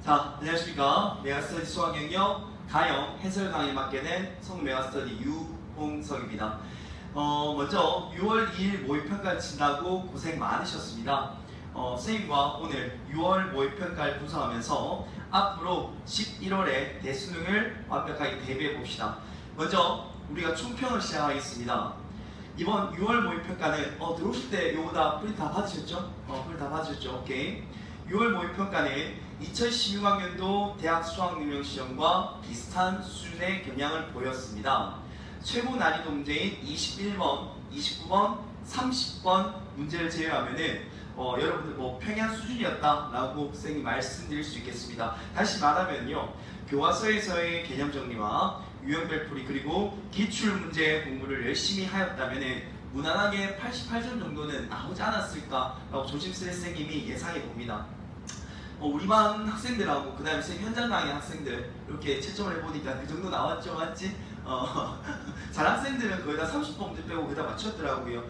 자, 안녕하십니까. 메가스터디 수학 영역 가형 해설 강의 맡게 된 성우 메가스터디 유홍석입니다. 먼저 6월 2일 모의평가를 친다고 고생 많으셨습니다. 선생님과 오늘 6월 모의평가를 분석하면서 앞으로 11월에 대수능을 완벽하게 대비해 봅시다. 먼저 우리가 총평을 시작하겠습니다. 이번 6월 모의평가는 들어오실 때 요거 다 프린트 다 받으셨죠? 프린트 다 받으셨죠? 오케이. 6월 모의평가는 2016학년도 대학 수학능력시험과 비슷한 수준의 경향을 보였습니다. 최고 난이도 문제인 21번, 29번, 30번 문제를 제외하면은 여러분들 평양 수준이었다라고 선생님이 말씀드릴 수 있겠습니다. 다시 말하면요, 교과서에서의 개념 정리와 유형별 풀이 그리고 기출 문제 공부를 열심히 하였다면은 무난하게 88점 정도는 나오지 않았을까라고 조심스레 선생님이 예상해 봅니다. 우리 반 학생들하고 그 다음에 현장 강의 학생들 이렇게 채점을 해보니까 그 정도 나왔죠, 맞지? 잘 학생들은 거의 다 30번 문제 빼고 거의 다 맞췄더라고요.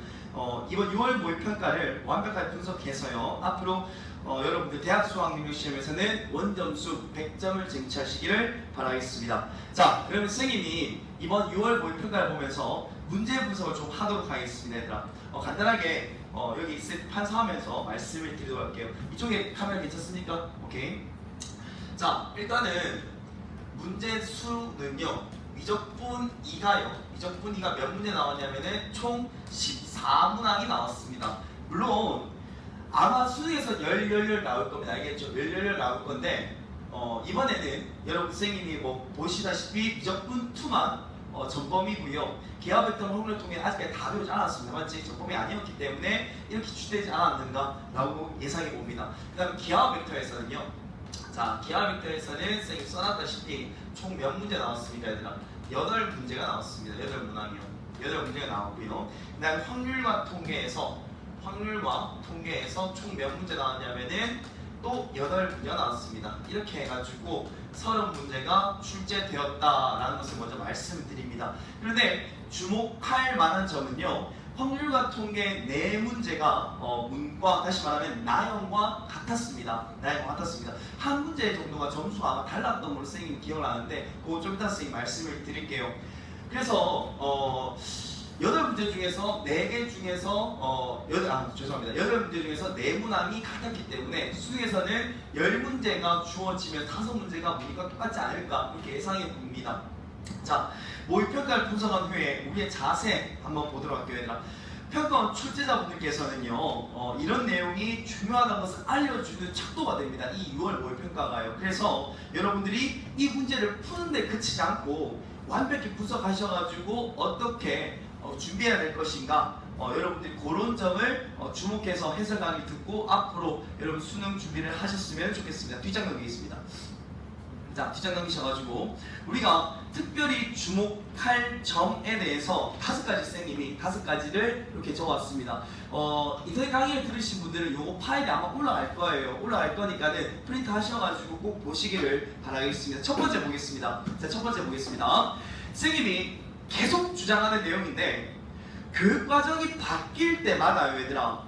이번 6월 모의평가를 완벽하게 분석해서요, 앞으로 여러분들 대학 수학능력시험에서는 원점수 100점을 쟁취하시기를 바라겠습니다. 자, 그러면 선생님이 이번 6월 모의평가를 보면서 문제 분석을 좀 하도록 하겠습니다, 얘들아. 간단하게 여기 판서하면서 말씀을 드리도록 할게요. 이쪽에 카메라 괜찮습니까? 오케이. 자, 일단은 문제 수는요, 미적분 2가요. 미적분 2가 몇 문제 나왔냐면은 총 14문항이 나왔습니다. 물론 아마 수능에서 열 나올 겁니다. 알겠죠? 열 나올 건데 이번에는 여러분 선생님이 보시다시피 미적분 2만 전범이고요. 기하 벡터 확률을 통해 아직 다 배우지 않았습니다. 맞지? 전범이 아니었기 때문에 이렇게 추대되지 않았는가라고 예상해 봅니다. 그 다음 기하 벡터에서는요. 자, 기하 벡터에서는 선생님 써놨다시피 총 몇 문제 나왔습니까, 얘들아? 8문제가 나왔습니다. 8문항이요. 8문제가 나왔고요. 그 다음 확률과 통계에서 총 몇 문제 나왔냐면은 또 8문제가 나왔습니다. 이렇게 해가지고 30문제가 출제되었다라는 것을 먼저 말씀드립니다. 그런데 주목할 만한 점은요, 확률과 통계 4문제가 문과, 다시 말하면 나형과 같았습니다. 한 문제 정도가 점수가 아마 달랐던 걸로 선생님이 기억을 하는데 그거 좀 이따 선생님이 말씀을 드릴게요. 그래서 8문제 중에서 4개 중에서 8문제 중에서 4문항이 같았기 때문에 수능에서는 10문제가 주어지면 5문제가 문이과 똑같지 않을까 이렇게 예상해 봅니다. 자, 모의평가를 분석한 후에 우리의 자세 한번 보도록 할게요, 얘들아. 평가원 출제자분들께서는요, 이런 내용이 중요하다는 것을 알려주는 척도가 됩니다. 이 6월 모의평가가요. 그래서 여러분들이 이 문제를 푸는데 그치지 않고 완벽히 분석하셔가지고 어떻게 준비해야 될 것인가, 여러분들이 그런 점을 주목해서 해설 강의 듣고 앞으로 여러분 수능 준비를 하셨으면 좋겠습니다. 뒷장 넘기겠습니다. 자, 뒷장 넘기셔가지고 우리가 특별히 주목할 점에 대해서 5가지 선생님이 5가지를 이렇게 적어왔습니다. 인터넷 강의를 들으신 분들은 요거 파일이 아마 올라갈 거예요. 올라갈 거니까는 프린트 하셔가지고 꼭 보시기를 바라겠습니다. 첫 번째 보겠습니다. 자, 첫 번째 보겠습니다. 선생님이 계속 주장하는 내용인데, 교육과정이 바뀔 때마다 얘들아,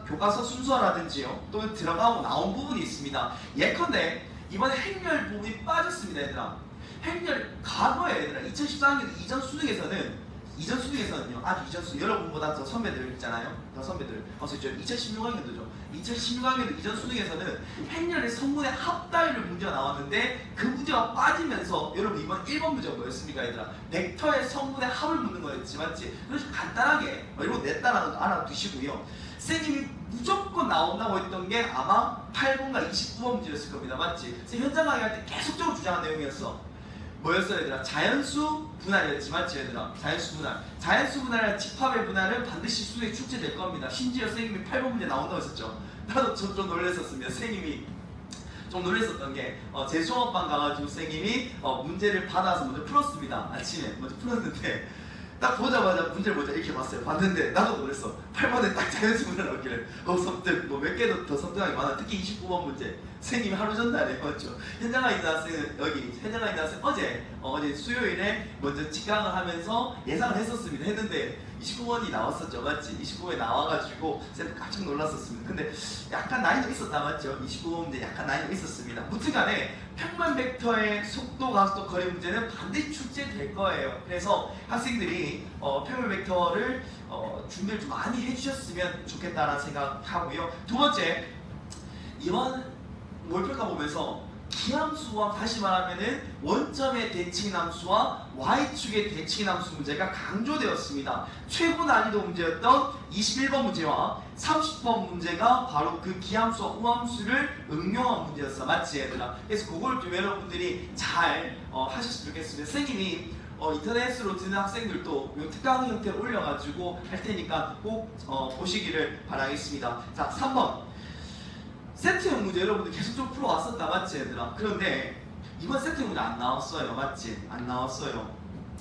교과서 순서라든지요, 또 들어가고 나온 부분이 있습니다. 예컨대 이번에 행렬 부분이 빠졌습니다, 얘들아. 행렬 과거에 얘들아 2014학년 이전 수능에서는요, 아주 이전 수능, 여러분보다 더 선배들 있잖아요. 더 선배들. 2016학년도죠. 2016학년도 이전 수능에서는 행렬의 성분의 합달률 문제가 나왔는데 그 문제가 빠지면서 여러분 이번 1번 문제가 뭐였습니까, 얘들아? 벡터의 성분의 합을 묻는 거였지, 맞지? 그래서 간단하게 이거 냈다라는 거 알아두시고요. 선생님이 무조건 나온다고 했던 게 아마 8번과 29번 문제였을 겁니다, 맞지? 현장 강의할 때 계속적으로 주장한 내용이었어. 뭐였어, 얘들아? 자연수 분할이었지, 맞지, 얘들아? 자연수 분할이나 집합의 분할은 반드시 수능에 출제될 겁니다. 심지어 선생님이 8번 문제 나온다고 했었죠. 나도 좀 놀랐었습니다. 선생님이 좀 놀랐었던 게 제 수업반 가가지고 선생님이 문제를 받아서 먼저 풀었습니다. 아침에 먼저 풀었는데 딱 보자마자 문제를 먼저 이렇게 봤어요. 봤는데 나도 놀랐어. 8번에 딱 자연수 분할 나오길래 섬뜩 몇 개도 더 섬뜩하게 많아. 특히 29번 문제 선생님이 하루 전날에 맞죠. 현장 강의 나왔어요. 여기 현장 강의 나왔어요. 어제 수요일에 먼저 직강을 하면서 예상을 했었습니다. 했는데 29번이 나왔었죠, 맞지? 29번이 나와가지고 쌤 깜짝 놀랐었습니다. 근데 약간 난이도 있었다, 맞죠? 29번 문제 약간 난이도 있었습니다. 무튼간에 평면 벡터의 속도, 가속도, 거리 문제는 반드시 출제될 거예요. 그래서 학생들이 평면 벡터를 준비를 좀 많이 해주셨으면 좋겠다라는 생각하고요. 두 번째, 이번 몰표가 보면서 기함수와 다시 말하면은 원점의 대칭함수와 y축의 대칭함수 문제가 강조되었습니다. 최고 난이도 문제였던 21번 문제와 30번 문제가 바로 그 기함수와 우함수를 응용한 문제였어. 맞지 얘들아? 그래서 그걸 좀 여러분들이 잘 하셨으면 좋겠습니다. 선생님이 인터넷으로 듣는 학생들도 이 특강 형태로 올려가지고 할 테니까 꼭 보시기를 바라겠습니다. 자, 3번. 세트형 문제 여러분들 계속 좀 풀어왔었다, 맞지 얘들아? 그런데 이번 세트형 문제 안 나왔어요, 맞지? 안 나왔어요.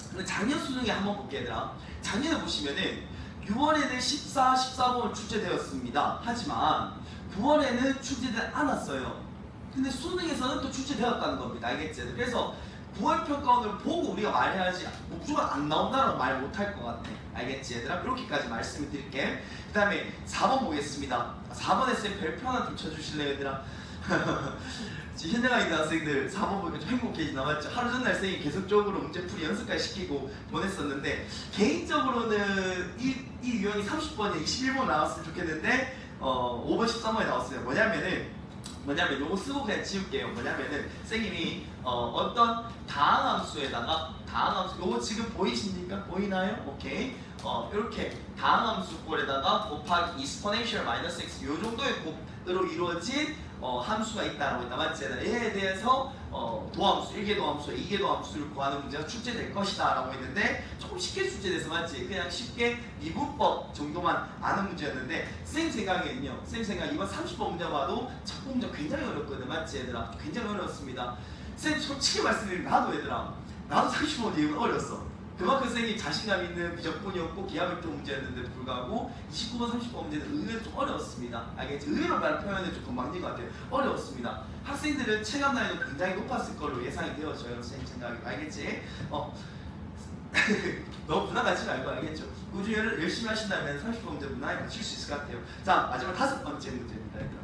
근데 작년 수능에 한번 볼게 얘들아. 작년에 보시면은 6월에는 14, 14번 출제되었습니다. 하지만 9월에는 출제되지 않았어요. 근데 수능에서는 또 출제되었다는 겁니다. 알겠지? 그래서 9월 평가원을 보고 우리가 말해야지 무조건 안 나온다라고 말 못할 것 같아. 알겠지 얘들아? 이렇게까지 말씀을 드릴게. 그 다음에 4번 보겠습니다. 4번에 쌤 별표 하나 좀 쳐주실래요 얘들아? 지금 현장에 있는 학생들 4번 보니까 좀 행복해지나 맞죠? 하루 전날 쌤이 계속적으로 문제풀이 연습까지 시키고 보냈었는데 개인적으로는 이 유형이 30번에 21번 나왔으면 좋겠는데 5번 13번에 나왔어요. 뭐냐면 요거 쓰고 그냥 지울게요. 뭐냐면은 선생님이 어떤 다항함수에다가 다항함수 요거 지금 보이십니까? 보이나요? 오케이. 이렇게 다항함수 꼴에다가 곱하기 exponential minus x 요 정도의 곱으로 이루어진 함수가 있다라고 했다. 맞지? 얘에 대해서 도함수, 1개 도함수, 2개 도함수를 구하는 문제가 출제될 것이다 라고 했는데 조금 쉽게 출제돼서 맞지? 그냥 쉽게 미분법 정도만 아는 문제였는데 쌤 생각에는요. 쌤 생각 이번 30번 문제 봐도 첫 문제 굉장히 어렵거든. 맞지 얘들아? 굉장히 어려웠습니다. 쌤 솔직히 말씀드리면 나도 얘들아 나도 30번 문제 어려웠어. 그만큼 선생님이 자신감 있는 미적분이었고 기하벡터 문제였는데 불구하고 29번, 30번 문제는 의외로 좀 어려웠습니다. 알겠지? 의외로 말 표현은 좀 건방진 것 같아요. 어려웠습니다. 학생들은 체감 난이도 굉장히 높았을 걸로 예상이 되어져요. 선생님 생각이. 알겠지? 너무 부담 갖지 말고 알겠죠? 꾸준히 열심히 하신다면 30번 문제 무난히 맞출 수 있을 것 같아요. 자, 마지막 5번째 문제입니다. 얘들아.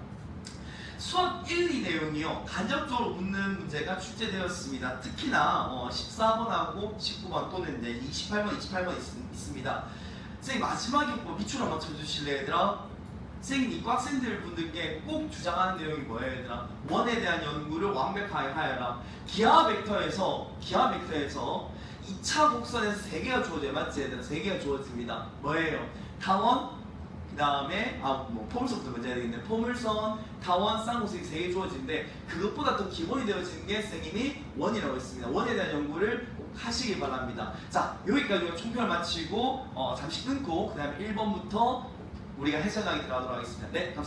수학 1, 2 내용이요. 간접적으로 묻는 문제가 출제되었습니다. 특히나 14번하고 19번 또는 이제 28번 있습니다. 선생님 마지막에 밑줄 한번 쳐주실래요 얘들아? 선생님 이과 학생들 분들께 꼭 주장하는 내용이 뭐예요 얘들아? 원에 대한 연구를 완벽하게 하여라. 기하 벡터에서 2차 곡선에서 3개가 주어져요. 맞지 얘들아? 3개가 주어집니다. 뭐예요? 타원, 그 다음에 포물선부터 먼저 해야 되겠네. 포물선, 타원, 쌍곡선이 3개 주어지는데 그것보다 더 기본이 되어지는 게 선생님이 원이라고 했습니다. 원에 대한 연구를 꼭 하시길 바랍니다. 자, 여기까지 총평을 마치고 잠시 끊고 그 다음에 1번부터 우리가 해설 강의 들어가도록 하겠습니다. 네, 감사합니다.